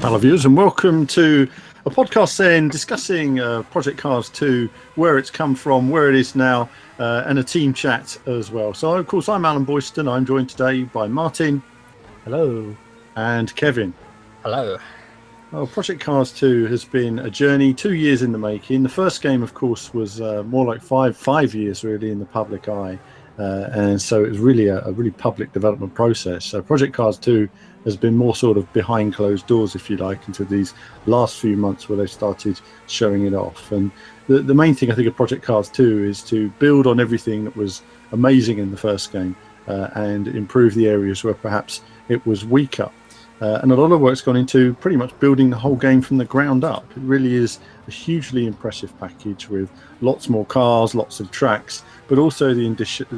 Hello viewers and welcome to a podcast then discussing Project Cars 2, where it's come from, where it is now, and a team chat as well. So of course I'm Alan Boyston. I'm joined today by Martin. Hello. And Kevin. Hello. Well, Project Cars 2 has been a journey, 2 years in the making. The first game of course was more like five years really in the public eye. And so it was really a really public development process. So Project Cars 2 has been more sort of behind closed doors, if you like, into these last few months where they started showing it off. And the main thing I think of Project Cars 2 is to build on everything that was amazing in the first game and improve the areas where perhaps it was weaker. And a lot of work's gone into pretty much building the whole game from the ground up. It really is a hugely impressive package with lots more cars, lots of tracks, but also the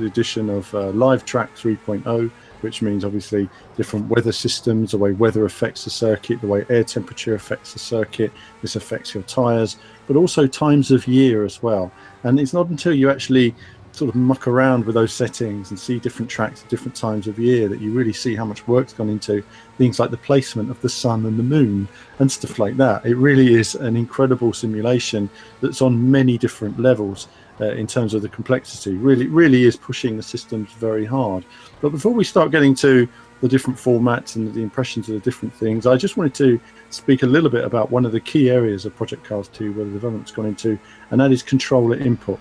addition of Live Track 3.0, which means obviously different weather systems, the way weather affects the circuit, the way air temperature affects the circuit. This affects your tyres, but also times of year as well. And it's not until you actually sort of muck around with those settings and see different tracks at different times of year that you really see how much work's gone into things like the placement of the sun and the moon and stuff like that. It really is an incredible simulation that's on many different levels in terms of the complexity. Really is pushing the systems very hard. But before we start getting to the different formats and the impressions of the different things, I just wanted to speak a little bit about one of the key areas of Project Cars 2 where the development's gone into, and that is controller input.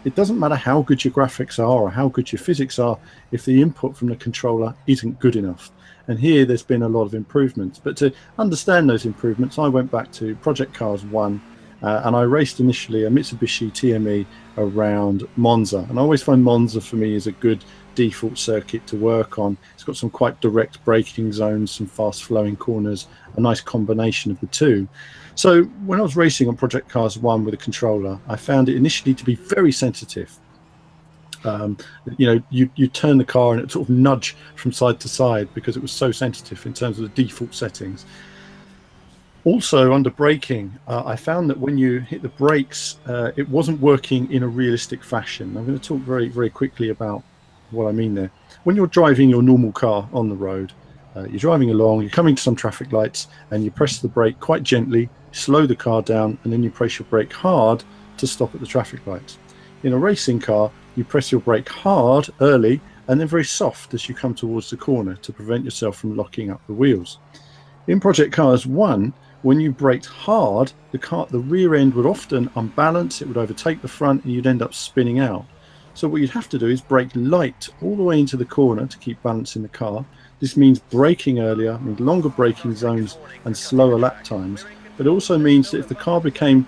It doesn't matter how good your graphics are or how good your physics are if the input from the controller isn't good enough. And here there's been a lot of improvements. But to understand those improvements, I went back to Project Cars 1 and I raced initially a Mitsubishi TME around Monza. And I always find Monza for me is a good default circuit to work on. It's got some quite direct braking zones, some fast flowing corners, a nice combination of the two. So when I was racing on Project Cars 1 with a controller, I found it initially to be very sensitive. You turn the car and it sort of nudge from side to side because it was so sensitive in terms of the default settings. Also under braking, I found that when you hit the brakes, it wasn't working in a realistic fashion. I'm going to talk very, very quickly about what I mean there. When you're driving your normal car on the road, you're driving along, you're coming to some traffic lights and you press the brake quite gently, slow the car down, and then you press your brake hard to stop at the traffic lights. In a racing car, you press your brake hard early and then very soft as you come towards the corner to prevent yourself from locking up the wheels. In Project Cars 1, when you braked hard, the rear end would often unbalance, it would overtake the front and you'd end up spinning out. So what you'd have to do is brake light all the way into the corner to keep balance in the car. This means braking earlier, means longer braking zones and slower lap times. But it also means that if the car became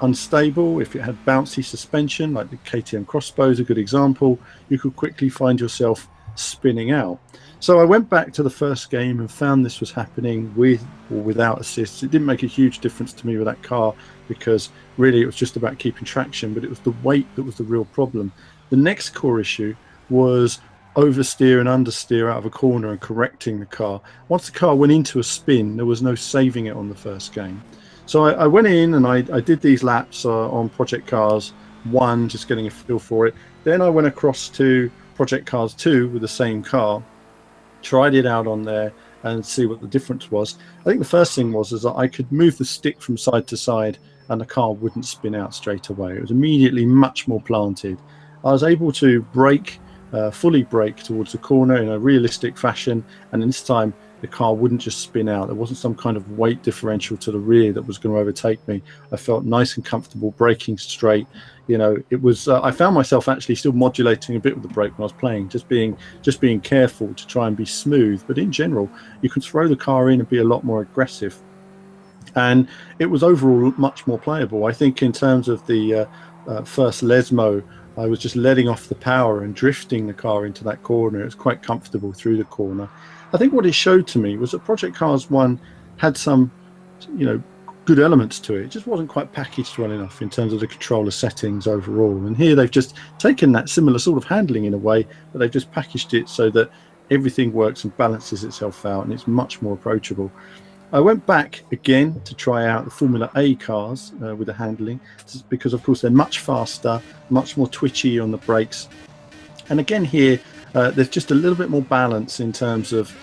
unstable, if it had bouncy suspension, like the KTM Crossbow is a good example, you could quickly find yourself spinning out. So I went back to the first game and found this was happening with or without assists. It didn't make a huge difference to me with that car because really it was just about keeping traction, but it was the weight that was the real problem. The next core issue was oversteer and understeer out of a corner and correcting the car. Once the car went into a spin, there was no saving it on the first game. So I went in and I did these laps on Project Cars 1, just getting a feel for it. Then I went across to Project Cars 2 with the same car, tried it out on there and see what the difference was. I think the first thing was that I could move the stick from side to side and the car wouldn't spin out straight away. It was immediately much more planted. I was able to brake, fully brake towards the corner in a realistic fashion, and this time the car wouldn't just spin out. There wasn't some kind of weight differential to the rear that was going to overtake me. I felt nice and comfortable braking straight. It was I found myself actually still modulating a bit with the brake when I was playing, just being careful to try and be smooth. But in general, you can throw the car in and be a lot more aggressive. And it was overall much more playable. I think in terms of the first Lesmo, I was just letting off the power and drifting the car into that corner. It was quite comfortable through the corner. I think what it showed to me was that Project Cars 1 had some, good elements to it. It just wasn't quite packaged well enough in terms of the controller settings overall. And here they've just taken that similar sort of handling in a way, but they've just packaged it so that everything works and balances itself out and it's much more approachable. I went back again to try out the Formula A cars with the handling because, of course, they're much faster, much more twitchy on the brakes. And again here, there's just a little bit more balance in terms of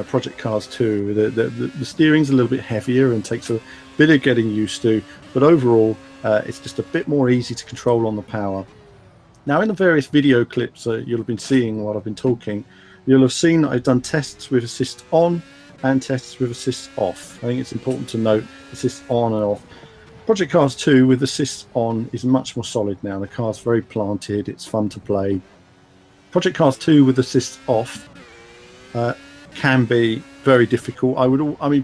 Project Cars 2. The steering's a little bit heavier and takes a bit of getting used to, but overall it's just a bit more easy to control on the power. Now, in the various video clips you'll have been seeing while I've been talking, you'll have seen that I've done tests with assist on and tests with assist off. I think it's important to note assist on and off. Project Cars 2 with assist on is much more solid now. The car's very planted, it's fun to play. Project Cars 2 with assist off can be very difficult.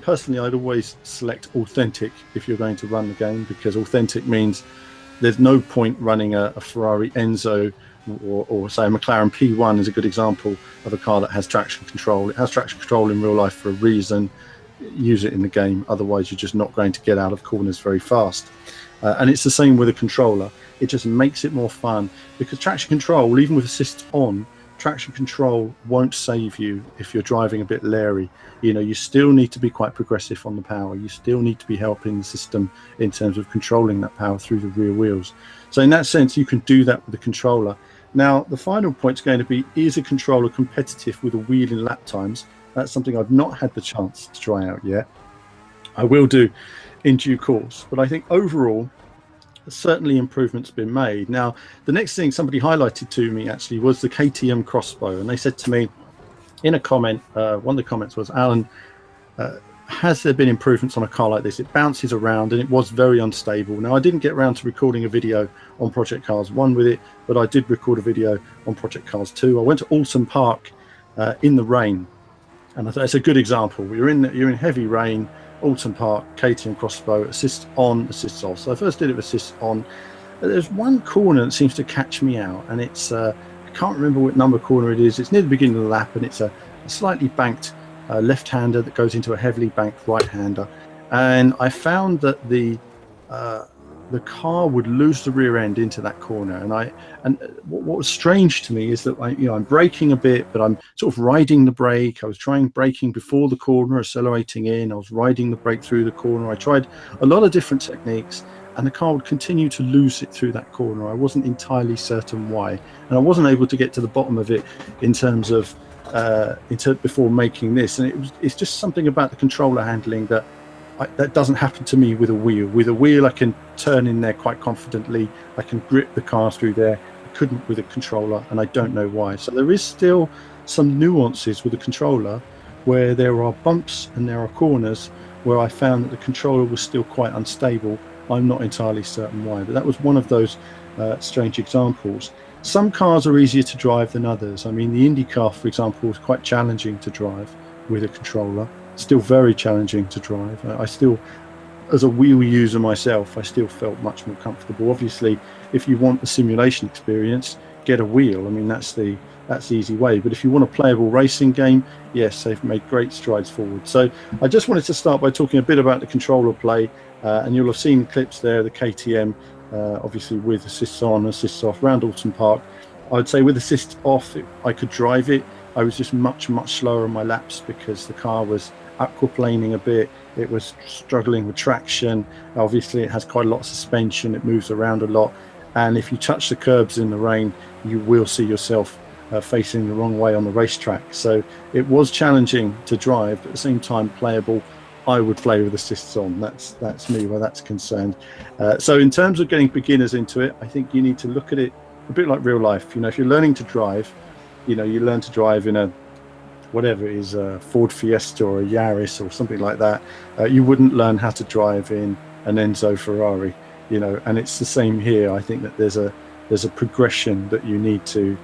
Personally, I'd always select authentic if you're going to run the game, because authentic means there's no point running a Ferrari Enzo or say a McLaren P1 is a good example of a car that has traction control. It has traction control in real life for a reason. Use it in the game, otherwise you're just not going to get out of corners very fast. And it's the same with a controller. It just makes it more fun, because traction control, even with assist on, traction control won't save you if you're driving a bit leery. You still need to be quite progressive on the power. You still need to be helping the system in terms of controlling that power through the rear wheels. So in that sense, you can do that with the controller. Now, the final point is going to be, is a controller competitive with a wheel in lap times? That's something I've not had the chance to try out yet. I will do in due course, but I think overall, certainly improvements been made. Now, the next thing somebody highlighted to me actually was the KTM crossbow, and they said to me in a comment, one of the comments was, Alan, has there been improvements on a car like this? It bounces around and it was very unstable. Now, I didn't get around to recording a video on Project Cars 1 with it, but I did record a video on Project Cars 2. I went to Alton Park in the rain, and I thought it's a good example. You're in heavy rain, Alton Park, KTM crossbow, assist on, assist off. So I first did it with assist on. There's one corner that seems to catch me out, and it's I can't remember what number corner it is. It's near the beginning of the lap, and it's a slightly banked left-hander that goes into a heavily banked right-hander. And I found that the car would lose the rear end into that corner. And what was strange to me is that I'm braking a bit, but I'm sort of riding the brake. I was trying braking before the corner, accelerating in. I was riding the brake through the corner. I tried a lot of different techniques, and the car would continue to lose it through that corner. I wasn't entirely certain why, and I wasn't able to get to the bottom of it in terms of before making this. And it's just something about the controller handling that doesn't happen to me with a wheel. With a wheel, I can turn in there quite confidently. I can grip the car through there. I couldn't with a controller, and I don't know why. So there is still some nuances with the controller where there are bumps and there are corners where I found that the controller was still quite unstable. I'm not entirely certain why, but that was one of those strange examples. Some cars are easier to drive than others. I mean, the Indy car, for example, was quite challenging to drive with a controller. Still very challenging to drive. I still, as a wheel user myself, I still felt much more comfortable. Obviously, if you want a simulation experience, get a wheel. I mean, that's the easy way. But if you want a playable racing game, yes, they've made great strides forward. So I just wanted to start by talking a bit about the controller play, and you'll have seen clips there, the KTM, obviously with assists on, assists off, around Alton Park. I would say with assists off, I could drive it. I was just much slower on my laps because the car was aquaplaning a bit. It was struggling with traction. Obviously, it has quite a lot of suspension. It moves around a lot. And if you touch the curbs in the rain, you will see yourself facing the wrong way on the racetrack. So it was challenging to drive, but at the same time playable. I would play with assists on. That's me where that's concerned. So in terms of getting beginners into it, I think you need to look at it a bit like real life. If you're learning to drive, you learn to drive in a whatever it is, a Ford Fiesta or a Yaris or something like that. You wouldn't learn how to drive in an Enzo Ferrari, and it's the same here. I think that there's a progression that you need to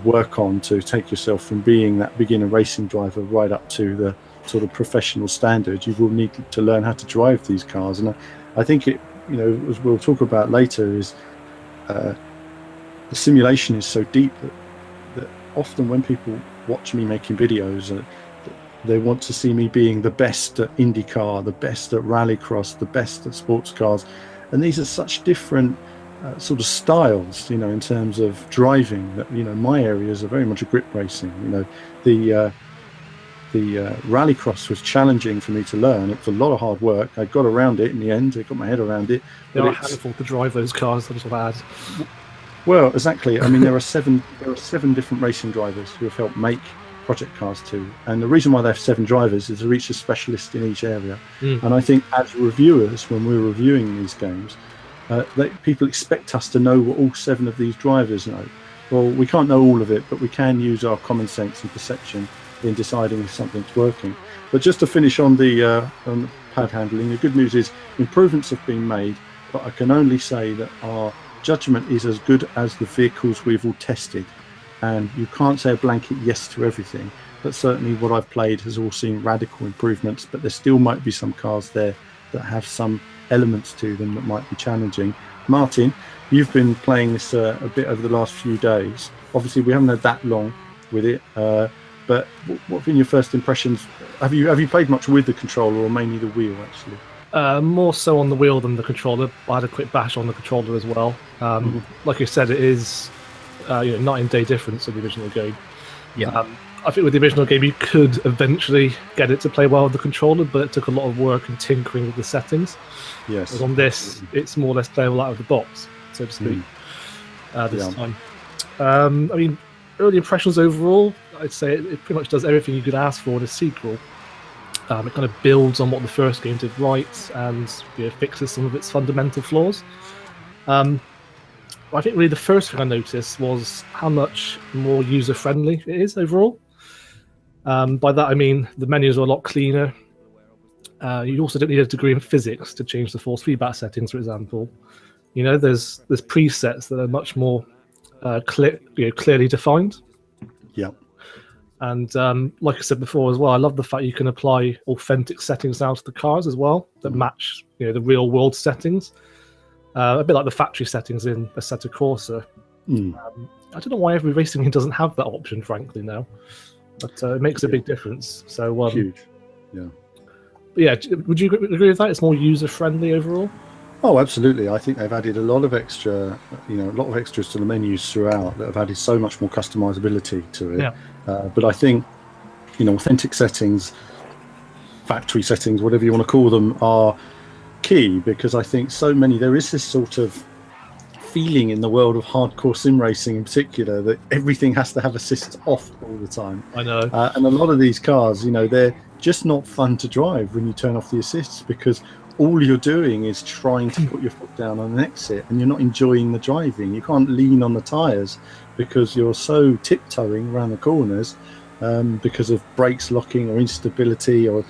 work on to take yourself from being that beginner racing driver right up to the sort of professional standard. You will need to learn how to drive these cars, and I think it, as we'll talk about later, is the simulation is so deep that often when people watch me making videos, they want to see me being the best at IndyCar, the best at Rallycross, the best at sports cars, and these are such different sort of styles, in terms of driving. That my areas are very much a grip racing. The Rallycross was challenging for me to learn. It was a lot of hard work. I got around it in the end. I got my head around it. They are handful to drive those cars. That's bad. Well, exactly. I mean, there are seven different racing drivers who have helped make Project Cars 2. And the reason why they have 7 drivers is to reach a specialist in each area. And I think as reviewers, when we're reviewing these games, people expect us to know what all 7 of these drivers know. Well, we can't know all of it, but we can use our common sense and perception in deciding if something's working. But just to finish on the pad handling, the good news is improvements have been made, but I can only say that our judgment is as good as the vehicles we've all tested. And you can't say a blanket yes to everything, but certainly what I've played has all seen radical improvements, but there still might be some cars there that have some elements to them that might be challenging. Martin, you've been playing this a bit over the last few days. Obviously, we haven't had that long with it, but what have been your first impressions? Have you played much with the controller or mainly the wheel, actually? More so on the wheel than the controller. I had a quick bash on the controller as well. Like you said, it is night and day difference in the original game. Yeah. I think with the original game, you could eventually get it to play well with the controller, but it took a lot of work and tinkering with the settings. Yes. Whereas on this, it's more or less playable out of the box, so to speak, this time. I mean, early impressions overall, I'd say it pretty much does everything you could ask for in a sequel. It kind of builds on what the first game did right and fixes some of its fundamental flaws. I think really the first thing I noticed was how much more user-friendly it is overall. By that I mean the menus are a lot cleaner. You also don't need a degree in physics to change the force feedback settings, for example. There's presets that are much more clearly defined. Yeah. And like I said before as well, I love the fact you can apply authentic settings now to the cars as well that match the real world settings. A bit like the factory settings in Assetto Corsa. I don't know why every racing game doesn't have that option, frankly, now. But it makes a big difference. So huge. Yeah. But yeah, would you agree with that? It's more user-friendly overall? Oh, absolutely. I think they've added a lot of extra, a lot of extras to the menus throughout that have added so much more customizability to it. Yeah. But I think, authentic settings, factory settings, whatever you want to call them, are key, because I think there is this sort of feeling in the world of hardcore sim racing in particular that everything has to have assists off all the time. I know. And a lot of these cars, they're just not fun to drive when you turn off the assists, because all you're doing is trying to put your foot down on an exit and you're not enjoying the driving. You can't lean on the tyres because you're so tiptoeing around the corners because of brakes locking or instability or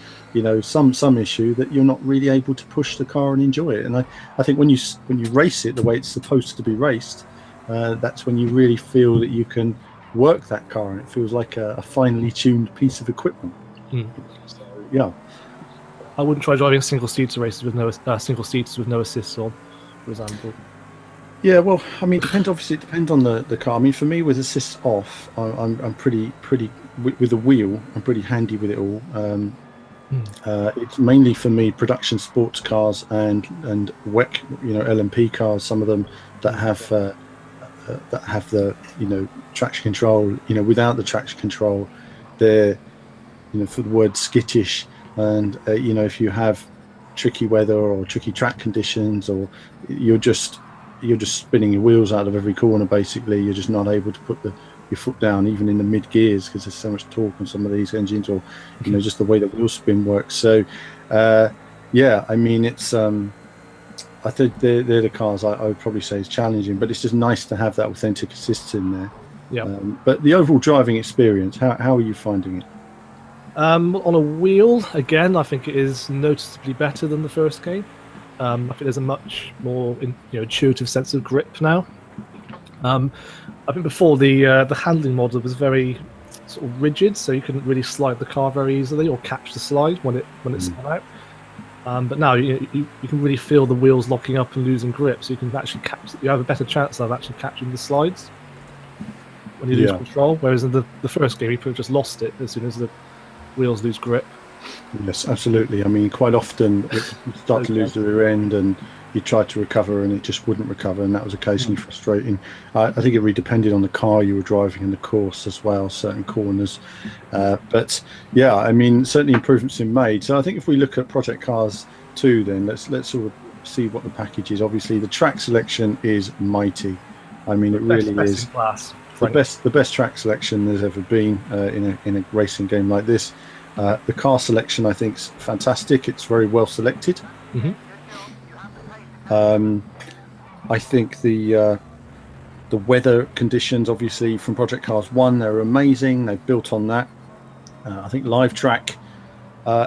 some issue that you're not really able to push the car and enjoy it. And I think when you race it the way it's supposed to be raced, that's when you really feel that you can work that car and it feels like a finely tuned piece of equipment. So, yeah. I wouldn't try driving single seater races with no assists on, for example. Yeah, well, I mean, it depends on the car. I mean, for me, with assists off, I'm pretty with the wheel. I'm pretty handy with it all. It's mainly for me production sports cars and WEC, LMP cars. Some of them that have the traction control. Without the traction control, they're for the word skittish. And if you have tricky weather or tricky track conditions, or you're just spinning your wheels out of every corner, basically, you're just not able to put your foot down even in the mid gears because there's so much torque on some of these engines, or just the way the wheel spin works. So I mean, it's I think they're the cars I would probably say is challenging, but it's just nice to have that authentic assists in there. Yeah. But the overall driving experience, how are you finding it? On a wheel, again, I think it is noticeably better than the first game. I think there's a much more intuitive sense of grip now. I think before the handling model was very sort of rigid, so you couldn't really slide the car very easily or catch the slide when it spun out. But now you can really feel the wheels locking up and losing grip, so you can actually you have a better chance of actually catching the slides when you lose control. Whereas in the first game, you could have just lost it as soon as the wheels lose grip. Yes, absolutely. I mean, quite often you start to lose the rear end and you try to recover and it just wouldn't recover, and that was occasionally frustrating. I think it really depended on the car you were driving and the course as well, certain corners. But yeah, I mean, certainly improvements been made. So I think if we look at Project Cars 2, then let's sort of see what the package is. Obviously, the track selection is mighty. I mean, it really is. Class. the best track selection there's ever been in a racing game like this. The car selection, I think, is fantastic. It's very well selected. I think the weather conditions, obviously, from Project Cars 1, they're amazing. They've built on that. I think Live Track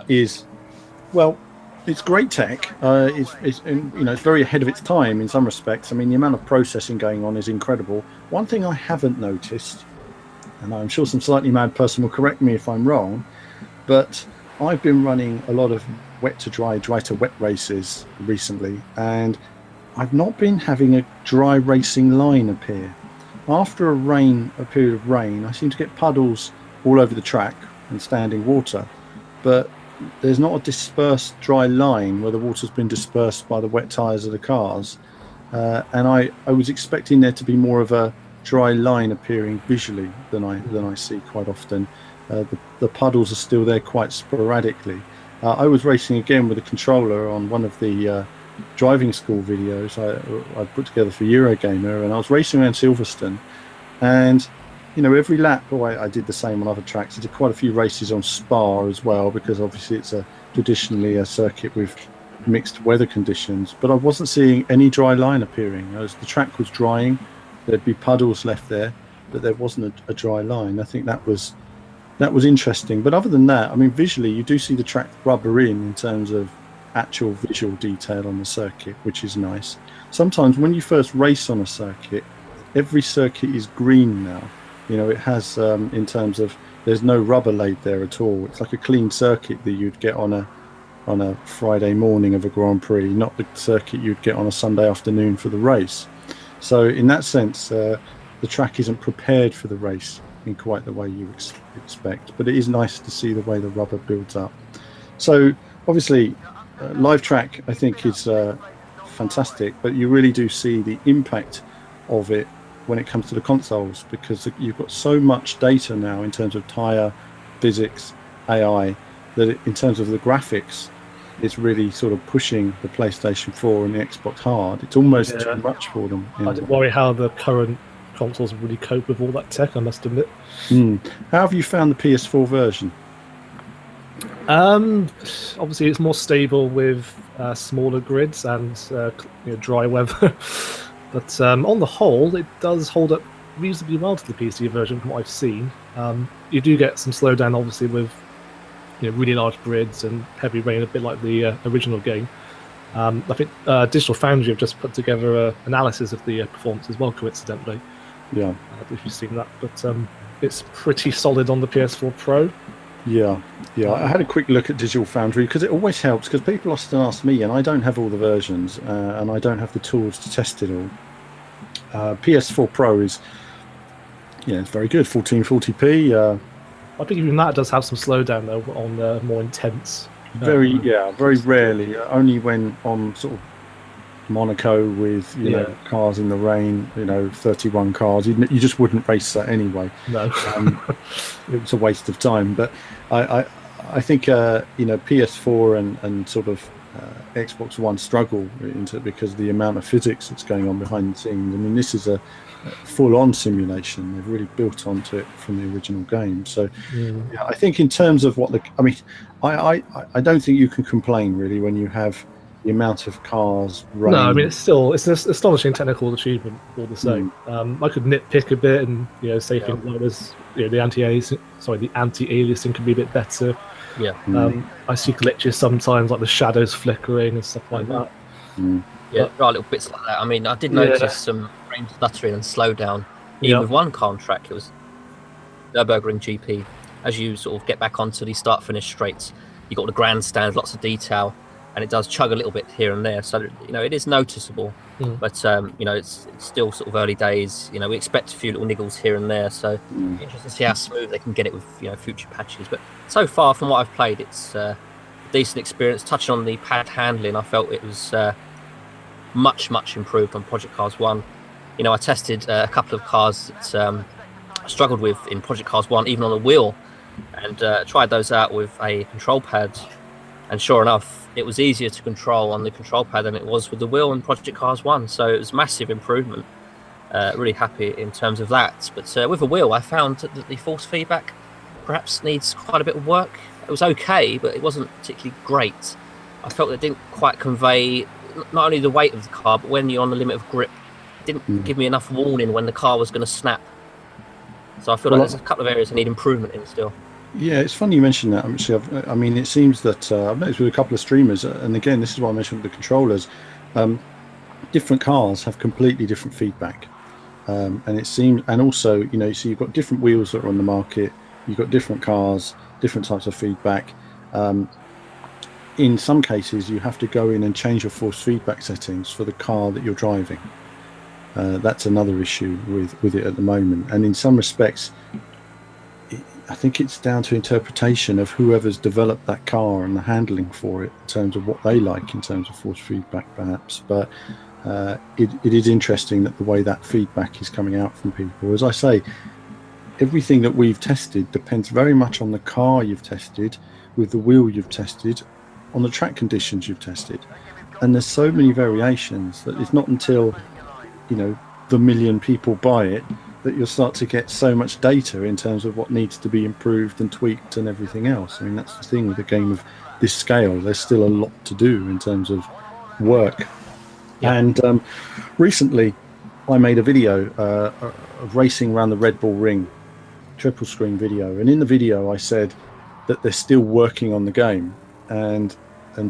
is, well, it's great tech. It's very ahead of its time in some respects. I mean, the amount of processing going on is incredible. One thing I haven't noticed, and I'm sure some slightly mad person will correct me if I'm wrong, but I've been running a lot of wet to dry, dry to wet races recently, and I've not been having a dry racing line appear. After a period of rain, I seem to get puddles all over the track and standing water, but there's not a dispersed dry line where the water's been dispersed by the wet tyres of the cars. And I was expecting there to be more of a dry line appearing visually than I see quite often. The puddles are still there quite sporadically. I was racing again with a controller on one of the driving school videos I put together for Eurogamer, and I was racing around Silverstone, and every lap, I did the same on other tracks. I did quite a few races on Spa as well, because obviously it's traditionally a circuit with mixed weather conditions, but I wasn't seeing any dry line appearing. As the track was drying, there'd be puddles left there, but there wasn't a dry line. I think that was interesting. But other than that, I mean, visually you do see the track rubber in terms of actual visual detail on the circuit, which is nice. Sometimes when you first race on a circuit, every circuit is green now. It has in terms of there's no rubber laid there at all. It's like a clean circuit that you'd get on a Friday morning of a Grand Prix, not the circuit you'd get on a Sunday afternoon for the race. So in that sense, the track isn't prepared for the race in quite the way you expect, but it is nice to see the way the rubber builds up. So obviously Live Track, I think, is fantastic, but you really do see the impact of it when it comes to the consoles, because you've got so much data now in terms of tyre, physics, AI, that in terms of the graphics, it's really sort of pushing the PlayStation 4 and the Xbox hard. It's almost too much for them. I worry how the current consoles really cope with all that tech, I must admit. How have you found the PS4 version? Obviously it's more stable with smaller grids and dry weather. But on the whole, it does hold up reasonably well to the PC version from what I've seen. You do get some slowdown, obviously, with really large grids and heavy rain, a bit like the original game. I think Digital Foundry have just put together an analysis of the performance as well, coincidentally. Yeah. If you've seen that. But it's pretty solid on the PS4 Pro. Yeah. I had a quick look at Digital Foundry because it always helps, because people often ask me, and I don't have all the versions, and I don't have the tools to test it all. PS4 Pro is, it's very good, 1440p. I think even that does have some slowdown though on the more intense. Very rarely, only when on sort of Monaco with cars in the rain, 31 cars, you just wouldn't race that anyway. No. It was a waste of time. But I think PS4 and sort of Xbox One struggle because of the amount of physics that's going on behind the scenes. I mean, this is a full-on simulation. They've really built onto it from the original game. So I think in terms of I don't think you can complain really when you have the amount of cars running. No, I mean it's an astonishing technical achievement all the same. I could nitpick a bit and say things like this, the anti-aliasing can be a bit better. I see glitches sometimes, like the shadows flickering and stuff like that. There are little bits like that. I mean, I did notice some frame stuttering and slowdown even with one car on track. It was Nürburgring GP. As you sort of get back onto the start-finish straights, you got the grandstands, lots of detail, and it does chug a little bit here and there. So it is noticeable, but it's still sort of early days. We expect a few little niggles here and there. So interesting to see how smooth they can get it with future patches. But so far, from what I've played, it's a decent experience. Touching on the pad handling, I felt it was much improved on Project Cars 1. I tested a couple of cars that I struggled with in Project Cars 1, even on a wheel, and tried those out with a control pad. And sure enough, it was easier to control on the control pad than it was with the wheel in Project Cars 1. So it was a massive improvement. Really happy in terms of that. But with a wheel, I found that the force feedback perhaps needs quite a bit of work. It was okay, but it wasn't particularly great. I felt it didn't quite convey not only the weight of the car, but when you're on the limit of grip, it didn't give me enough warning when the car was going to snap. So I feel like there's a couple of areas I need improvement in still. Yeah, it's funny you mentioned that. Actually, I mean, it seems that I've noticed with a couple of streamers, and again, this is what I mentioned with the controllers. Different cars have completely different feedback, and it seems, and also, you know, so you've got different wheels that are on the market. You've got different cars, different types of feedback. In some cases, you have to go in and change your force feedback settings for the car that you're driving. That's another issue with it at the moment, and in some respects, I think it's down to interpretation of whoever's developed that car and the handling for it in terms of what they like in terms of force feedback, perhaps. But it is interesting that the way that feedback is coming out from people. As I say, everything that we've tested depends very much on the car you've tested, with the wheel you've tested, on the track conditions you've tested. And there's so many variations that it's not until, you know, the million people buy it that you'll start to get so much data in terms of what needs to be improved and tweaked and everything else. I mean, that's the thing with a game of this scale. There's still a lot to do in terms of work. Yeah. And recently I made a video of racing around the Red Bull Ring, triple screen video. And in the video I said that they're still working on the game and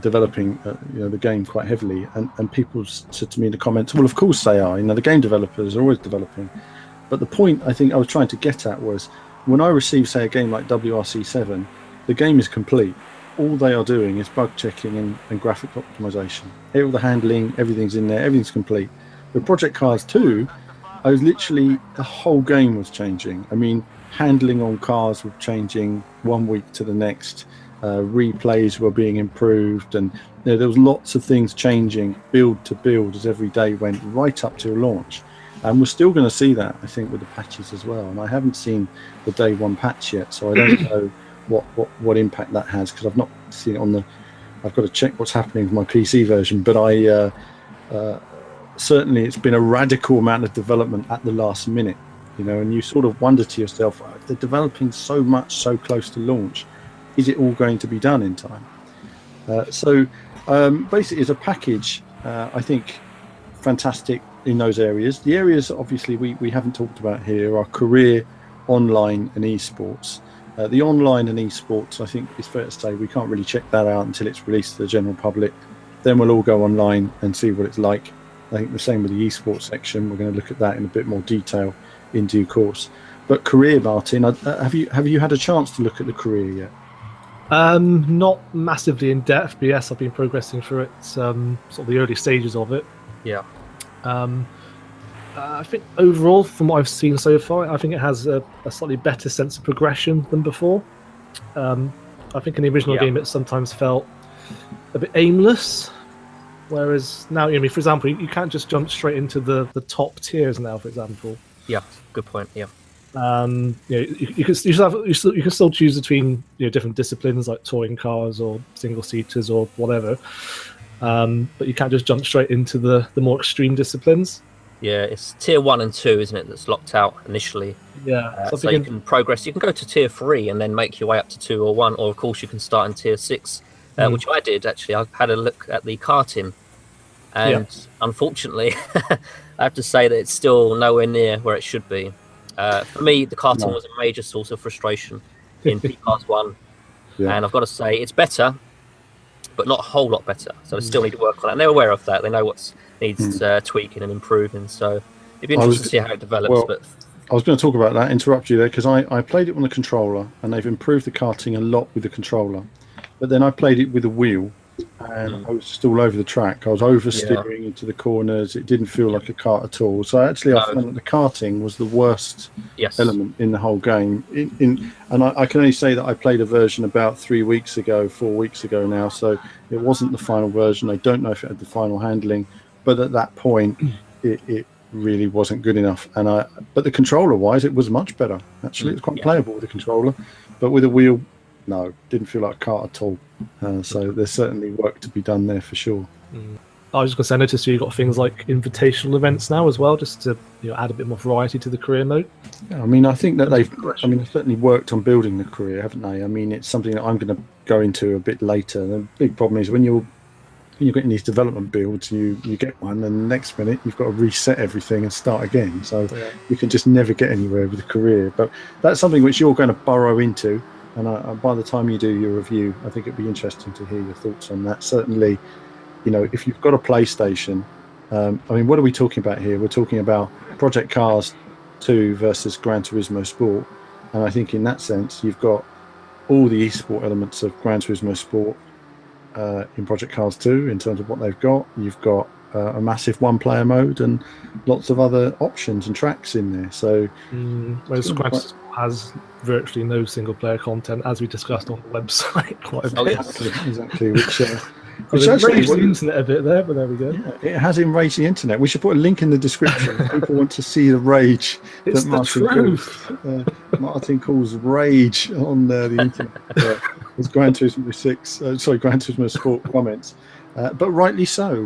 developing you know, the game quite heavily. And people said to me in the comments, well, of course they are. You know, the game developers are always developing. But the point I think I was trying to get at was when I receive, say, a game like WRC7, the game is complete. All they are doing is bug checking and graphic optimization. All the handling, everything's in there, everything's complete. With Project Cars 2, I was literally, the whole game was changing. I mean, handling on cars was changing 1 week to the next. Replays were being improved, and you know, there was lots of things changing build to build as every day went right up to launch. And we're still going to see that, I think, with the patches as well. And I haven't seen the day one patch yet, so I don't know what impact that has, because I've not seen it on the. I've got to check what's happening with my PC version. But I certainly, it's been a radical amount of development at the last minute, you know. And you sort of wonder to yourself, if they're developing so much so close to launch, is it all going to be done in time? So basically, as a package, I think fantastic in those areas. The areas obviously we haven't talked about here are career, online and esports. The online and esports, I think it's fair to say we can't really check that out until it's released to the general public. Then we'll all go online and see what it's like. I think the same with the esports section. We're going to look at that in a bit more detail in due course. But career, Martin, have you had a chance to look at the career yet? Not massively in depth, but yes, I've been progressing through it, sort of the early stages of it. Yeah. I think overall, from what I've seen so far, I think it has a slightly better sense of progression than before. I think in the original game it sometimes felt a bit aimless, whereas now, you know, for example, you can't just jump straight into the top tiers now, for example. Yeah, good point. Yeah. You know, you can still choose between, you know, different disciplines like touring cars or single seaters or whatever. But you can't just jump straight into the more extreme disciplines. Yeah, it's tier 1 and 2, isn't it, that's locked out initially. Yeah. So you can progress. You can go to tier 3 and then make your way up to 2 or 1, or of course you can start in tier 6, which I did actually. I had a look at the karting, and unfortunately, I have to say that it's still nowhere near where it should be. For me, the karting was a major source of frustration in P-Class 1, and I've got to say it's better, but not a whole lot better. So they still need to work on it. And they're aware of that. They know what needs tweaking and improving. So it'd be interesting to see how it develops. Well, but I was going to talk about that, interrupt you there, because I played it on the controller, and they've improved the karting a lot with the controller. But then I played it with a wheel, and I was just all over the track. I was oversteering into the corners. It didn't feel like a kart at all. So actually, I found that the karting was the worst element in the whole game. And I can only say that I played a version about 4 weeks ago now. So it wasn't the final version. I don't know if it had the final handling, but at that point, it really wasn't good enough. But the controller-wise, it was much better. Actually, it was quite playable with the controller, but with a wheel, no, didn't feel like a kart at all. So there's certainly work to be done there for sure. I was just going to say, I noticed you've got things like invitational events now as well, just to add a bit more variety to the career mode. Yeah, I mean, I think that they've certainly worked on building the career, haven't they? I mean, it's something that I'm going to go into a bit later. The big problem is when you're getting these development builds, you get one, and the next minute you've got to reset everything and start again. So you can just never get anywhere with the career. But that's something which you're going to burrow into. And by the time you do your review, I think it'd be interesting to hear your thoughts on that. Certainly, if you've got a PlayStation, I mean, what are we talking about here? We're talking about Project Cars 2 versus Gran Turismo Sport. And I think in that sense, you've got all the esport elements of Gran Turismo Sport in Project Cars 2 in terms of what they've got. You've got a massive one-player mode and lots of other options and tracks in there. So, whereas Gran Turismo has virtually no single-player content, as we discussed on the website quite a bit. Exactly. Which actually raised the internet a bit there, but there we go. Yeah, it has enraged the internet. We should put a link in the description if people want to see the rage it's that Martin calls rage on the internet. It's Gran Turismo Gran Turismo Sport comments, but rightly so.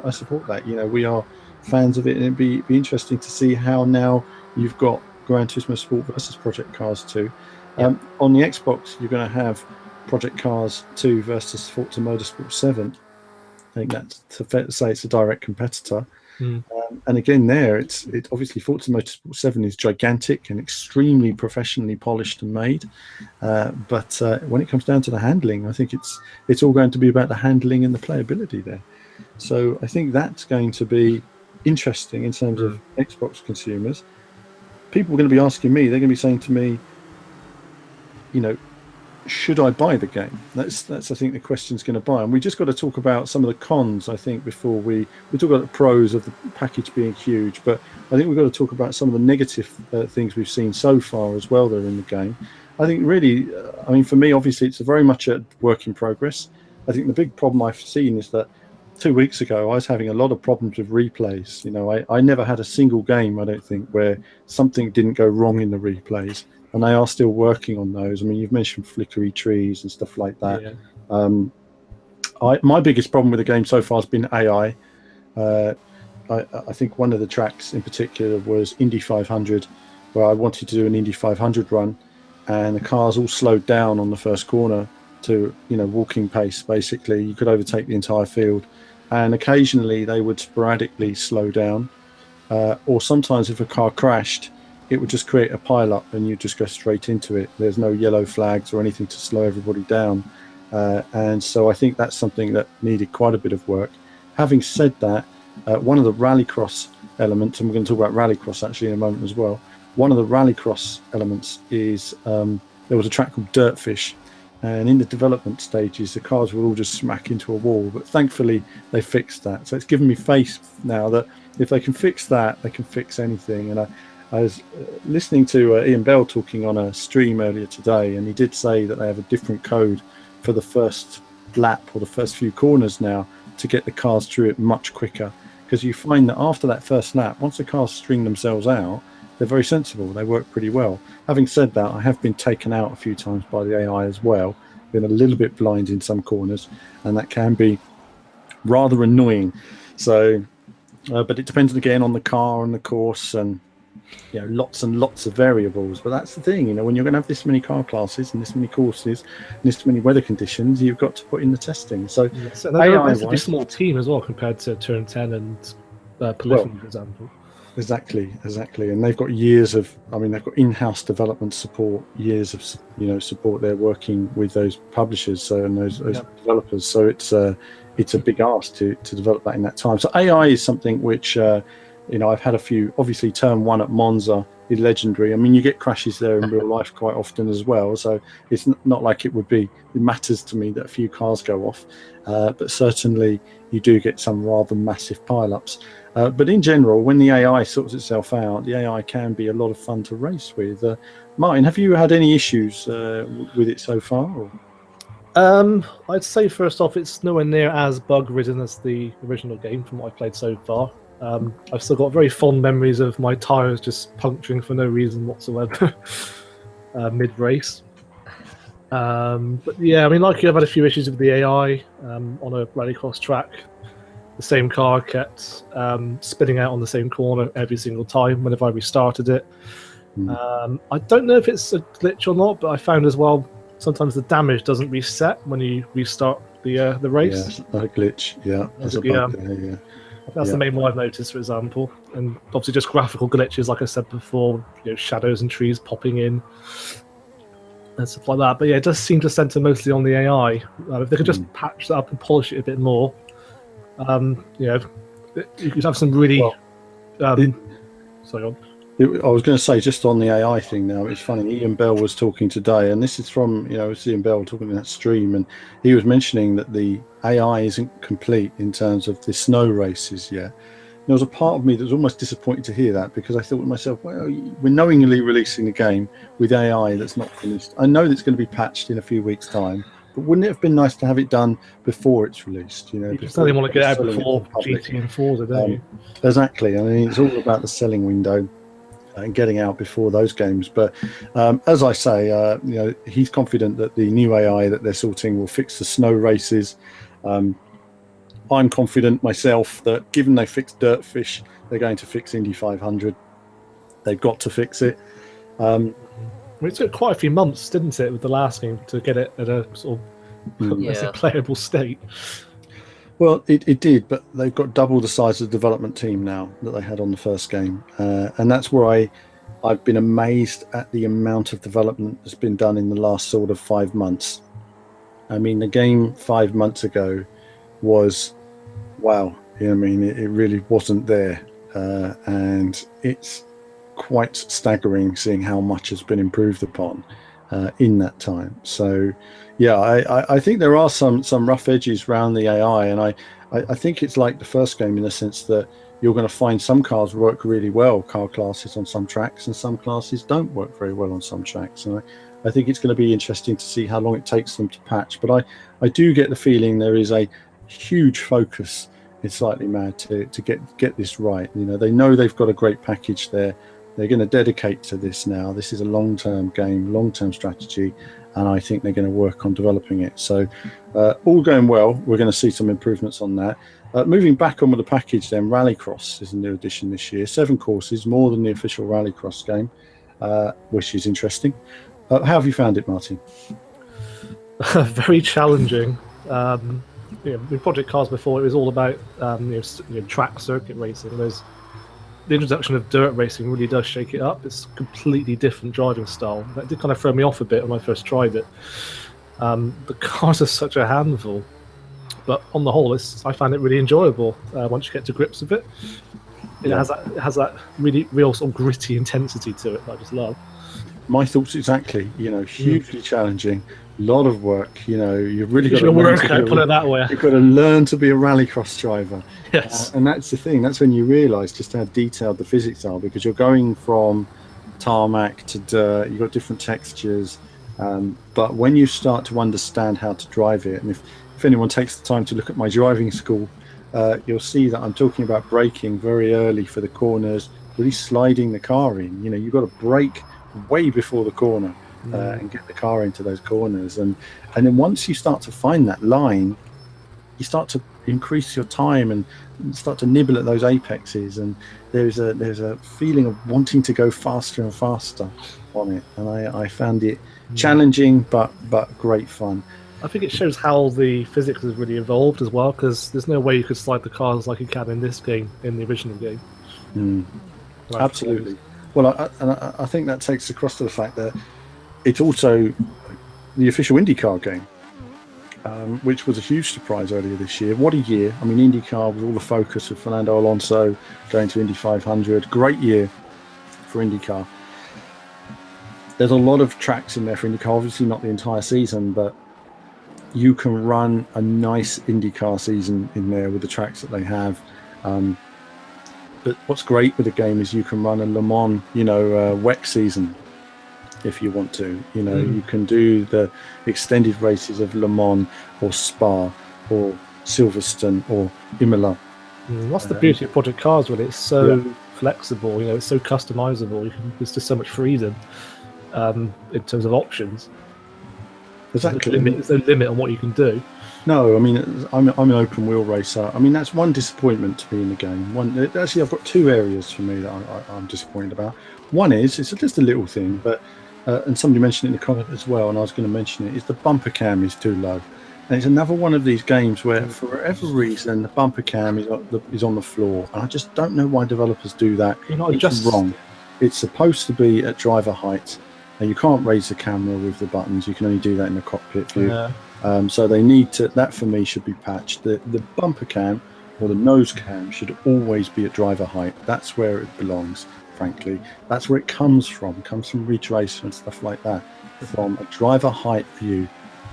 I support that. We are fans of it, and it'd be interesting to see how now you've got Gran Turismo Sport versus Project Cars 2. On the Xbox, you're going to have Project Cars 2 versus Forza Motorsport 7. I think that's fair to say it's a direct competitor. And again, there it's obviously Forza Motorsport 7 is gigantic and extremely professionally polished and made. But when it comes down to the handling, I think it's all going to be about the handling and the playability there. So I think that's going to be interesting in terms of Xbox consumers. People are going to be asking me, they're going to be saying to me, should I buy the game? That's I think the question's going to buy. And we just got to talk about some of the cons, I think, before we talk about the pros of the package being huge. But I think we've got to talk about some of the negative things we've seen so far as well that are in the game. I think really, for me, obviously, it's very much a work in progress. I think the big problem I've seen is that 2 weeks ago, I was having a lot of problems with replays. I never had a single game, I don't think, where something didn't go wrong in the replays. And they are still working on those. I mean, you've mentioned flickery trees and stuff like that. Yeah. My biggest problem with the game so far has been AI. I think one of the tracks in particular was Indy 500, where I wanted to do an Indy 500 run, and the cars all slowed down on the first corner to walking pace. Basically, you could overtake the entire field, and occasionally they would sporadically slow down, or sometimes if a car crashed, it would just create a pile-up and you just go straight into it. There's no yellow flags or anything to slow everybody down. And so I think that's something that needed quite a bit of work. Having said that, one of the Rallycross elements, and we're going to talk about Rallycross actually in a moment as well, one of the Rallycross elements is there was a track called Dirtfish, and in the development stages, the cars would all just smack into a wall. But thankfully, they fixed that. So it's given me faith now that if they can fix that, they can fix anything. And I was listening to Ian Bell talking on a stream earlier today, and he did say that they have a different code for the first lap or the first few corners now to get the cars through it much quicker. Because you find that after that first lap, once the cars string themselves out, they're very sensible. They work pretty well. Having said that, I have been taken out a few times by the AI as well. Been a little bit blind in some corners, and that can be rather annoying. So, but it depends again on the car and the course and lots and lots of variables. But that's the thing, when you're going to have this many car classes and this many courses and this many weather conditions, you've got to put in the testing. So they're a relatively small team as well compared to Turn 10 and Polyphony, for example. Exactly. And they've got years of, they've got in-house development support, years of, support. They're working with those publishers and those developers. So it's a big ask to develop that in that time. So AI is something which, I've had a few, obviously turn 1 at Monza is legendary. You get crashes there in real life quite often as well. So it's not like it matters to me that a few cars go off. But certainly you do get some rather massive pile-ups. But in general, when the AI sorts itself out, the AI can be a lot of fun to race with. Martin, have you had any issues with it so far? Or? I'd say first off, it's nowhere near as bug-ridden as the original game from what I've played so far. I've still got very fond memories of my tyres just puncturing for no reason whatsoever mid-race. But yeah, like you, I've had a few issues with the AI on a Rallycross track. the same car kept spinning out on the same corner every single time whenever I restarted it. I don't know if it's a glitch or not, but I found as well sometimes the damage doesn't reset when you restart the race. Yeah, a glitch. Yeah, there's a bug there. Yeah. That's the main one I've noticed, for example. And obviously just graphical glitches, like I said before, shadows and trees popping in and stuff like that. But yeah, it does seem to center mostly on the AI. If they could just patch that up and polish it a bit more, you could have some really... sorry, on. I was going to say, just on the AI thing now, it's funny, Ian Bell was talking today, and this is from, it's Ian Bell talking in that stream, and he was mentioning that the AI isn't complete in terms of the snow races yet. There was a part of me that was almost disappointed to hear that, because I thought to myself, well, we're knowingly releasing the game with AI that's not finished. I know that's going to be patched in a few weeks' time, but wouldn't it have been nice to have it done before it's released? You just really want to get out before GT and Forza, don't you? Exactly. I mean, it's all about the selling window and getting out before those games. But as I say, he's confident that the new AI that they're sorting will fix the snow races. I'm confident myself that given they fixed Dirtfish, they're going to fix Indy 500. They've got to fix it. It took quite a few months, didn't it, with the last game to get it at a sort of playable state. Well, it did, but they've got double the size of the development team now that they had on the first game. And that's where I've been amazed at the amount of development that's been done in the last sort of 5 months. I mean, the game 5 months ago was, wow. I mean, it really wasn't there. And it's quite staggering seeing how much has been improved upon in that time. So yeah, I think there are some rough edges around the AI, and I think it's like the first game in the sense that you're going to find some cars work really well, car classes on some tracks, and some classes don't work very well on some tracks. And I think it's going to be interesting to see how long it takes them to patch. But I do get the feeling there is a huge focus in Slightly Mad to get this right. They know they've got a great package there. They're going to dedicate to this now. This is a long-term game, long-term strategy, and I think they're going to work on developing it. So all going well. We're going to see some improvements on that. Moving back on with the package then, Rallycross is a new addition this year. 7 courses, more than the official Rallycross game, which is interesting. How have you found it, Martin? Very challenging. With Project Cars before, it was all about track circuit racing. The introduction of dirt racing really does shake it up. It's a completely different driving style. That did kind of throw me off a bit when I first tried it. The cars are such a handful, but on the whole, I find it really enjoyable once you get to grips with it. It has that really real sort of gritty intensity to it that I just love. My thoughts exactly. Hugely challenging. A lot of work. You've really got to work. Put it that way. You've got to learn to be a rallycross driver. Yes. And that's the thing. That's when you realise just how detailed the physics are, because you're going from tarmac to dirt. You've got different textures. But when you start to understand how to drive it, and if anyone takes the time to look at my driving school, you'll see that I'm talking about braking very early for the corners, really sliding the car in. You've got to brake way before the corner and get the car into those corners. And then once you start to find that line, you start to increase your time and start to nibble at those apexes, and there's a feeling of wanting to go faster and faster on it. And I found it challenging but great fun. I think it shows how the physics has really evolved as well, because there's no way you could slide the cars like you can in this game, in the original game. Absolutely. Well, I think that takes across to the fact that it's also the official IndyCar game, which was a huge surprise earlier this year. What a year. I mean, IndyCar was all the focus of Fernando Alonso going to Indy 500. Great year for IndyCar. There's a lot of tracks in there for IndyCar, obviously not the entire season, but you can run a nice IndyCar season in there with the tracks that they have. But what's great with the game is you can run a Le Mans, WEC season if you want to. You can do the extended races of Le Mans or Spa or Silverstone or Imola. That's the beauty of Project Cars, really. It's so flexible, it's so customizable. There's just so much freedom in terms of options. Exactly. There's no limit on what you can do. No, I mean, I'm an open wheel racer. I mean, that's one disappointment to me in the game. Actually, I've got two areas for me that I'm disappointed about. One is it's just a little thing, but and somebody mentioned it in the comment as well, and I was going to mention it. Is the bumper cam is too low, and it's another one of these games where, for whatever reason, the bumper cam is on the floor, and I just don't know why developers do that. It's wrong. It's supposed to be at driver height, and you can't raise the camera with the buttons. You can only do that in the cockpit view. Yeah. So they need to. That for me should be patched. The bumper cam or the nose cam should always be at driver height. That's where it belongs. Frankly, that's where it comes from. It comes from Ridge Racer and stuff like that. From a driver height view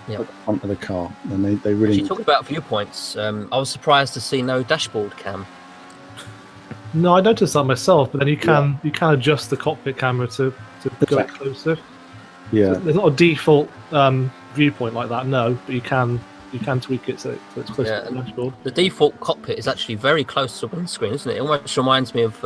at the front of the car, and they really. You talk about viewpoints. I was surprised to see no dashboard cam. No, I noticed that myself. But then you can adjust the cockpit camera to go closer. Yeah, so there's not a default viewpoint like that. No, but you can tweak it so it's close to the dashboard. The default cockpit is actually very close to the windscreen, isn't it? It almost reminds me of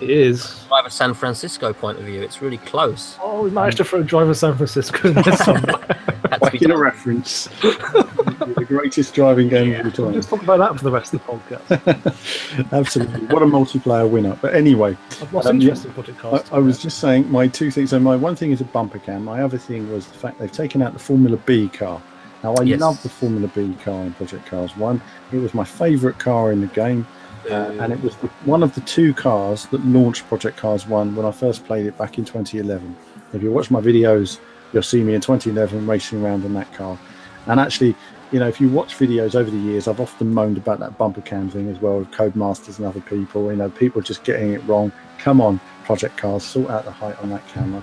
it is Driver San Francisco point of view. It's really close. Oh, we managed to throw Driver San Francisco in there somewhere. Back in a reference. The greatest driving game of the time. Let's talk about that for the rest of the podcast. Absolutely. What a multiplayer winner. But anyway, I've lost interest in Project Cars. I was just saying my two things. So my one thing is a bumper cam. My other thing was the fact they've taken out the Formula B car. Now, I love the Formula B car in Project Cars 1. It was my favourite car in the game. And it was one of the two cars that launched Project Cars 1 when I first played it back in 2011. If you watch my videos, you'll see me in 2011 racing around in that car. And actually, you know, if you watch videos over the years, I've often moaned about that bumper cam thing as well with Codemasters and other people. You know, people just getting it wrong. Come on, Project Cars, sort out the height on that camera.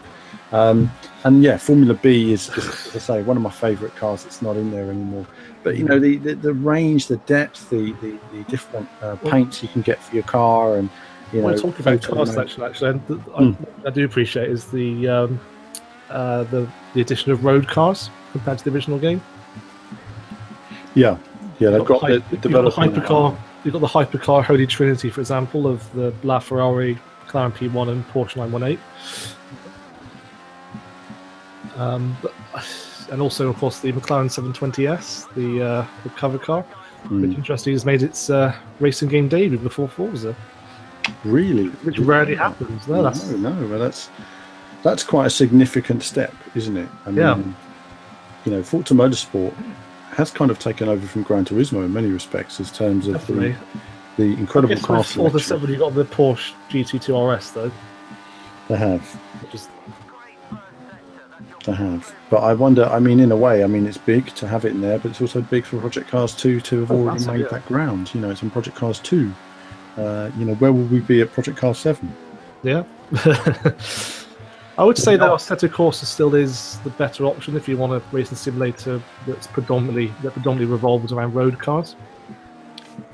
And yeah, Formula B is, as I say, one of my favourite cars. It's not in there anymore. But you know, the range, the depth, the different paints you can get for your car, and you know, talking about car selection, actually, I do appreciate is the addition of road cars compared to the original game. Yeah, they've got the development. You've got the hypercar Holy Trinity, for example, of the LaFerrari, McLaren P1, and Porsche 918. And also, of course, the McLaren 720S, the cover car, which interestingly has made its racing game debut before Forza. Really? Which rarely happens. No, well, that's quite a significant step, isn't it? I mean, you know, Forza Motorsport has kind of taken over from Gran Turismo in many respects, in terms of the incredible car selection. Forza 7, you got the Porsche GT2 RS though. They have. They have, but I wonder. I mean, in a way, I mean, it's big to have it in there, but it's also big for Project Cars 2 to have already made that ground. You know, it's in Project Cars 2. You know, where will we be at Project Cars 7? Yeah, I would say that Assetto Corsa still is the better option if you want a racing simulator that predominantly revolves around road cars.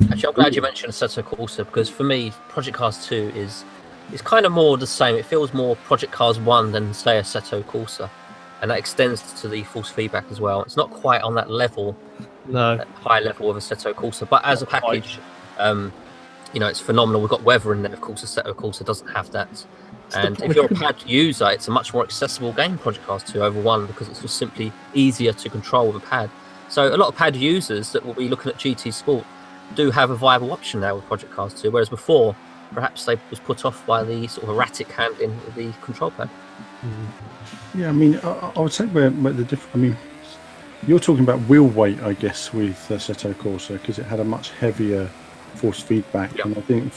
Actually, I'm glad you mentioned Assetto Corsa, because for me, Project Cars 2 is kind of more the same. It feels more Project Cars 1 than, say, Assetto Corsa. And that extends to the force feedback as well. It's not quite on that level, that high level of Assetto Corsa, but as a package, you know, it's phenomenal. We've got weather in there, of course. Assetto Corsa doesn't have that. And if you're a pad user, it's a much more accessible game, Project Cars 2 over 1, because it's just simply easier to control with a pad. So a lot of pad users that will be looking at GT Sport do have a viable option now with Project Cars 2, whereas before, perhaps they was put off by the sort of erratic handling of the control pad. Yeah, I mean, I would say where the difference. I mean, you're talking about wheel weight, I guess, with Assetto Corsa, because it had a much heavier force feedback, and I think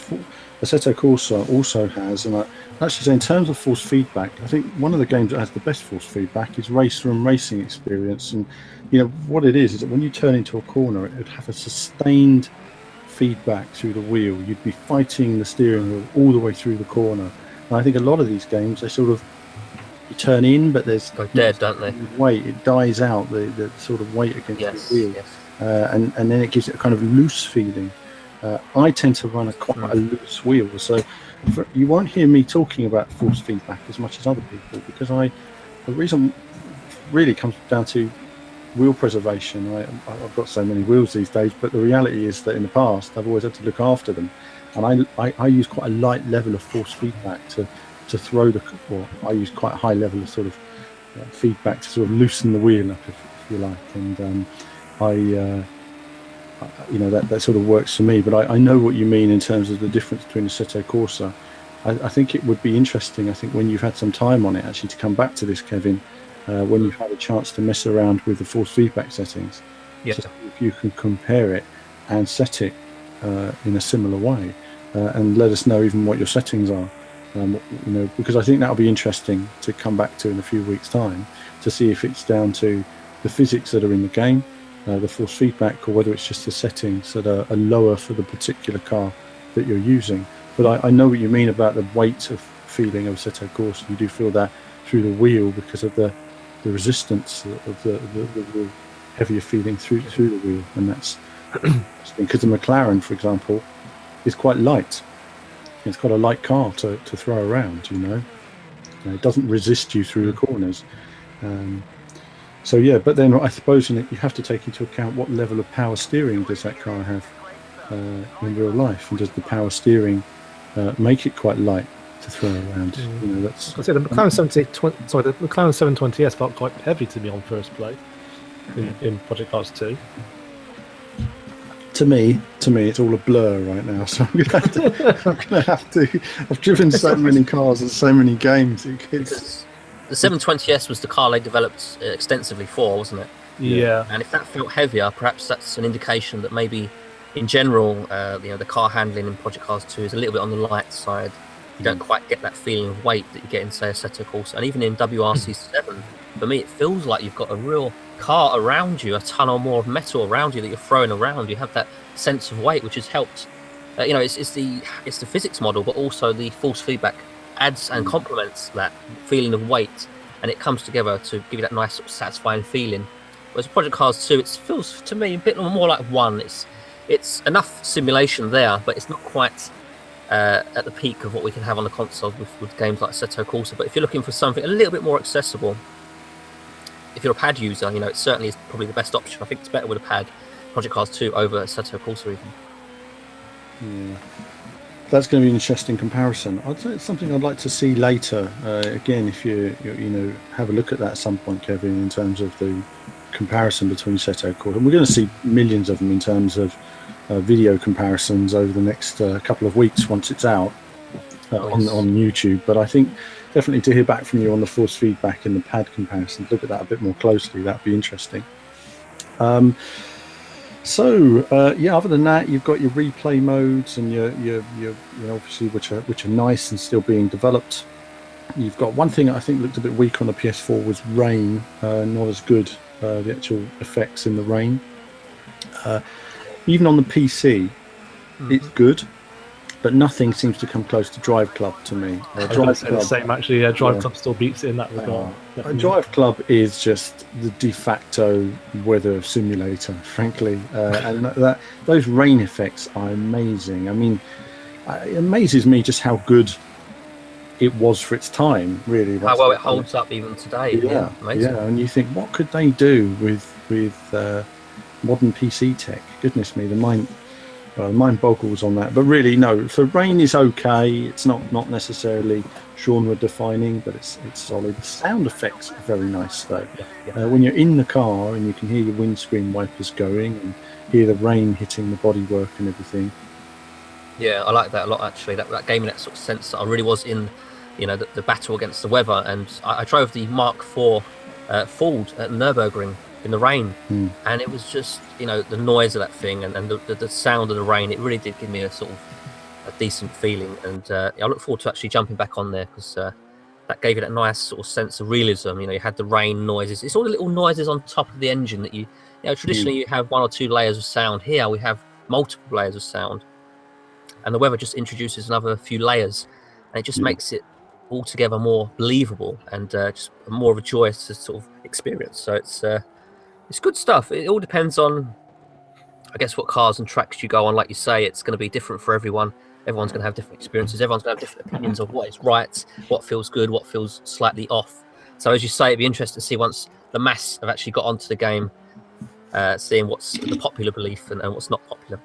Assetto Corsa also has. And I actually say, in terms of force feedback, I think one of the games that has the best force feedback is Race Room Racing Experience. And you know what it is that when you turn into a corner, it would have a sustained feedback through the wheel. You'd be fighting the steering wheel all the way through the corner. And I think a lot of these games, they sort of, you turn in, but there's go dead, don't they? Weight, it dies out the sort of weight against the wheel, and then it gives it a kind of loose feeling. I tend to run quite a loose wheel, so you won't hear me talking about force feedback as much as other people, because the reason really comes down to wheel preservation. I've got so many wheels these days, but the reality is that in the past I've always had to look after them, and I use quite a light level of force feedback to throw I use quite a high level of sort of feedback to sort of loosen the wheel up, if if you like. And that sort of works for me. But I know what you mean in terms of the difference between Assetto Corsa. I think it would be interesting, I think, when you've had some time on it, actually, to come back to this, Kevin, when you've had a chance to mess around with the force feedback settings. Yeah. To see if you can compare it and set it in a similar way, and let us know even what your settings are. Because I think that'll be interesting to come back to in a few weeks' time, to see if it's down to the physics that are in the game, the force feedback, or whether it's just the settings that are lower for the particular car that you're using. But I know what you mean about the weight of feeling of Assetto Corsa. You do feel that through the wheel because of the resistance of the heavier feeling through the wheel, and that's because the McLaren, for example, is quite light. It's got a light car to throw around, it doesn't resist you through the corners. So yeah, but then I suppose you have to take into account what level of power steering does that car have in real life, and does the power steering make it quite light to throw around? That's. I say the McLaren the McLaren 720S felt quite heavy to me on first play in Project Cars 2. To me, it's all a blur right now. So I'm gonna have to. I've driven so many cars and so many games. Because the 720S was the car they developed extensively for, wasn't it? Yeah. And if that felt heavier, perhaps that's an indication that maybe, in general, the car handling in Project Cars 2 is a little bit on the light side. You don't quite get that feeling of weight that you get in, say, Assetto Corsa. And even in WRC7, for me, it feels like you've got a real car around you, a ton or more of metal around you that you're throwing around. You have that sense of weight, which has helped. It's the physics model, but also the force feedback adds and complements that feeling of weight, and it comes together to give you that nice sort of satisfying feeling. Whereas Project Cars 2, it feels to me a bit more like one. It's enough simulation there, but it's not quite at the peak of what we can have on the console with games like Assetto Corsa. But if you're looking for something a little bit more accessible, if you're a pad user, it certainly is probably the best option. I think it's better with a pad, Project Cars 2 over Assetto Corsa even. Yeah. That's going to be an interesting comparison. I'd say it's something I'd like to see later. Again, if you have a look at that at some point, Kevin, in terms of the comparison between Assetto Corsa, and we're going to see millions of them in terms of video comparisons over the next couple of weeks once it's out on YouTube. But I think definitely to hear back from you on the force feedback and the pad comparison, look at that a bit more closely. That'd be interesting. Other than that, you've got your replay modes and your obviously which are nice and still being developed. You've got one thing I think looked a bit weak on the PS4 was rain, not as good, the actual effects in the rain. Even on the PC, it's good, but nothing seems to come close to Drive Club to me. Drive Club, the same actually. Yeah, Drive Club still beats it in that regard. Drive Club is just the de facto weather simulator, frankly, and those rain effects are amazing. I mean, it amazes me just how good it was for its time. Really, how well it holds up even today. Yeah, amazing. And you think, what could they do with modern PC tech? Goodness me, the mind boggles on that. But really, no, for rain is okay. It's not necessarily genre defining, but it's solid. The sound effects are very nice though. When you're in the car and you can hear your windscreen wipers going and hear the rain hitting the bodywork and everything. Yeah, I like that a lot actually. That gave me that sort of sense that I really was in, the battle against the weather. And I drove the Mark IV Ford at Nürburgring in the rain, and it was just the noise of that thing and the sound of the rain. It really did give me a sort of a decent feeling, and I look forward to actually jumping back on there because that gave you that nice sort of sense of realism. You had the rain noises. It's all the little noises on top of the engine that you traditionally you have one or two layers of sound. Here we have multiple layers of sound, and the weather just introduces another few layers, and it just makes it altogether more believable and just more of a joyous sort of experience. So it's good stuff. It all depends on, I guess, what cars and tracks you go on. Like you say, it's going to be different for everyone. Everyone's going to have different experiences. Everyone's going to have different opinions of what is right, what feels good, what feels slightly off. So as you say, it'd be interesting to see once the mass have actually got onto the game, seeing what's the popular belief and what's not popular.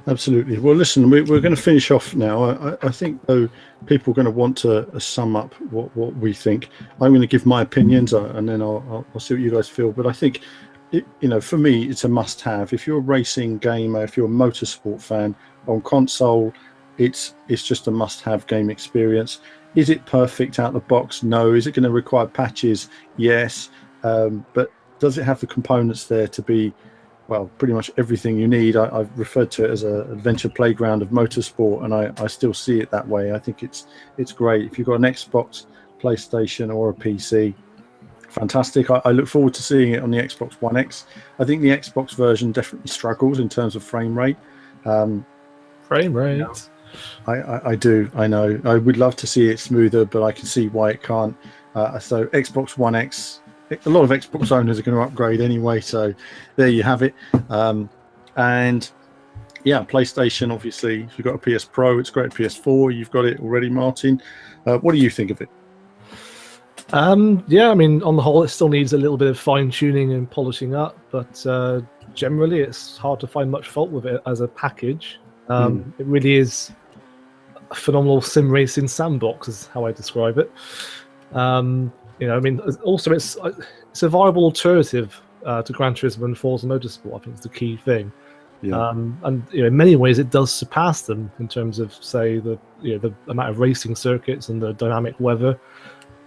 Absolutely. Well, listen, we're going to finish off now. I think, though, people are going to want to sum up what we think. I'm going to give my opinions, and then I'll see what you guys feel. But I think, for me, it's a must-have. If you're a racing gamer, if you're a motorsport fan on console, it's just a must-have game experience. Is it perfect out the box? No. Is it going to require patches? Yes. But does it have the components there to be, well, pretty much everything you need? I've referred to it as an adventure playground of motorsport, and I still see it that way. I think it's great. If you've got an Xbox, PlayStation, or a PC, fantastic. I look forward to seeing it on the Xbox One X. I think the Xbox version definitely struggles in terms of frame rate. I do. I know. I would love to see it smoother, but I can see why it can't. So Xbox One X, a lot of Xbox owners are going to upgrade anyway. So there you have it. And yeah, PlayStation, obviously, if you've got a PS Pro, it's great. PS4, you've got it already, Martin. What do you think of it? Yeah, I mean, on the whole, it still needs a little bit of fine-tuning and polishing up, but generally it's hard to find much fault with it as a package. It really is a phenomenal sim racing sandbox, is how I describe it. I mean, also it's a viable alternative to Gran Turismo and Forza Motorsport. I think is the key thing. Yeah. And in many ways, it does surpass them in terms of, say, the amount of racing circuits and the dynamic weather.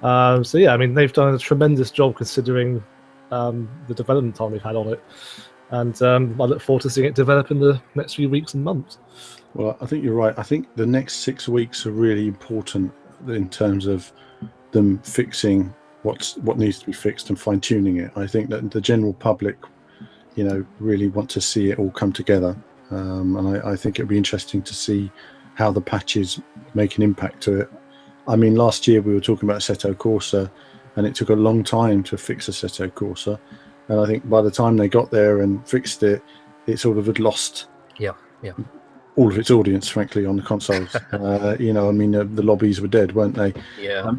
So yeah, I mean, they've done a tremendous job considering the development time we've had on it, and I look forward to seeing it develop in the next few weeks and months. Well, I think you're right. I think the next 6 weeks are really important in terms of them fixing what needs to be fixed and fine-tuning it. I think that the general public, really want to see it all come together, and I think it'll be interesting to see how the patches make an impact to it. I mean, last year we were talking about Assetto Corsa, and it took a long time to fix Assetto Corsa. And I think by the time they got there and fixed it, it sort of had lost all of its audience, frankly, on the consoles. I mean, the lobbies were dead, weren't they? Yeah.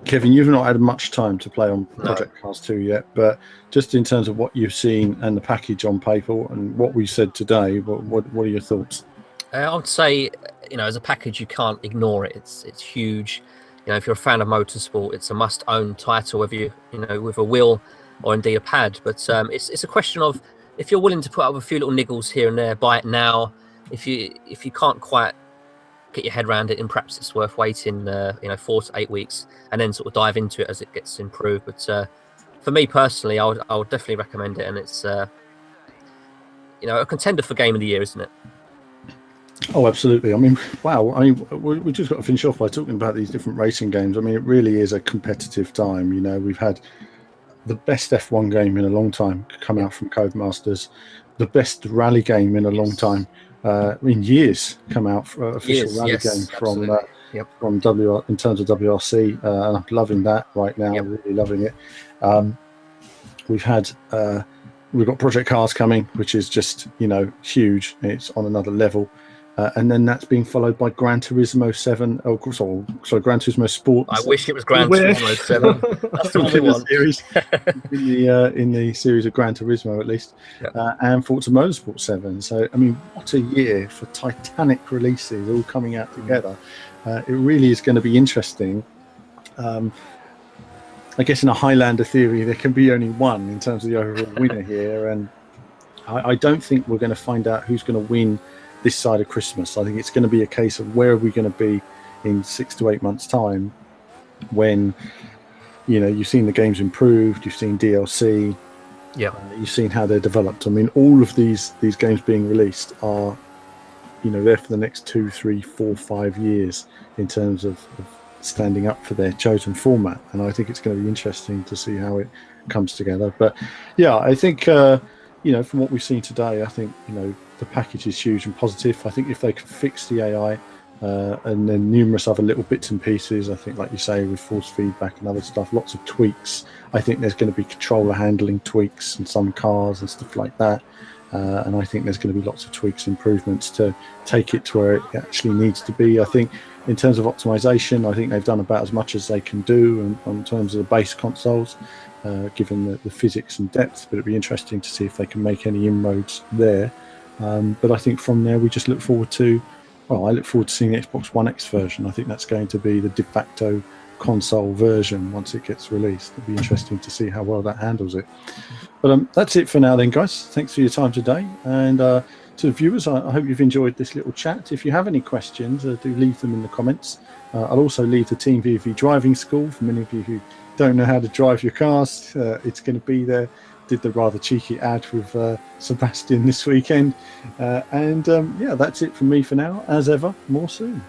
Kevin, you've not had much time to play on Project Cars 2 yet, but just in terms of what you've seen and the package on paper and what we said today, what are your thoughts? I would say, as a package, you can't ignore it. It's huge. If you're a fan of motorsport, it's a must-own title, whether you with a wheel or indeed a pad. But it's a question of, if you're willing to put up a few little niggles here and there, buy it now. If you can't quite get your head around it, and perhaps it's worth waiting 4 to 8 weeks and then sort of dive into it as it gets improved. But for me personally, I would definitely recommend it, and it's a contender for Game of the Year, isn't it? Oh, absolutely. I mean, wow. I mean, we just got to finish off by talking about these different racing games. I mean, it really is a competitive time. We've had the best F1 game in a long time come out from Codemasters, the best rally game in a long time, in years, come out for official rally game from in terms of WRC, and I'm loving that right now. Really loving it. We've got Project Cars coming, which is just huge. It's on another level. And then that's being followed by Gran Turismo 7. Oh, sorry, Gran Turismo Sport. I wish it was Gran Turismo 7. That's the one we want. in the series of Gran Turismo, at least. And Forza Motorsport 7. So, I mean, what a year for titanic releases all coming out together. It really is going to be interesting. I guess in a Highlander theory, there can be only one in terms of the overall winner here. And I don't think we're going to find out who's going to win this side of Christmas. I think it's going to be a case of where are we going to be in 6 to 8 months' time when, you've seen the games improved, you've seen DLC, you've seen how they're developed. I mean, all of these games being released are, there for the next 2, 3, 4, 5 years in terms of standing up for their chosen format. And I think it's going to be interesting to see how it comes together. But yeah, I think, from what we've seen today, I think, the package is huge and positive. I think if they can fix the AI and then numerous other little bits and pieces, I think, like you say, with force feedback and other stuff, lots of tweaks. I think there's going to be controller handling tweaks in some cars and stuff like that. And I think there's going to be lots of tweaks, improvements to take it to where it actually needs to be. I think in terms of optimization, I think they've done about as much as they can do in terms of the base consoles, given the physics and depth. But it'd be interesting to see if they can make any inroads there. But I think from there we just look forward to, well, I look forward to seeing the Xbox One X version. I think that's going to be the de facto console version once it gets released. It'll be interesting to see how well that handles it. But that's it for now then, guys. Thanks for your time today. And to the viewers, I hope you've enjoyed this little chat. If you have any questions, do leave them in the comments. I'll also leave the Team VV driving school for many of you who don't know how to drive your cars. It's going to be there. Did the rather cheeky ad with Sebastian this weekend. Yeah, that's it from me for now. As ever, more soon.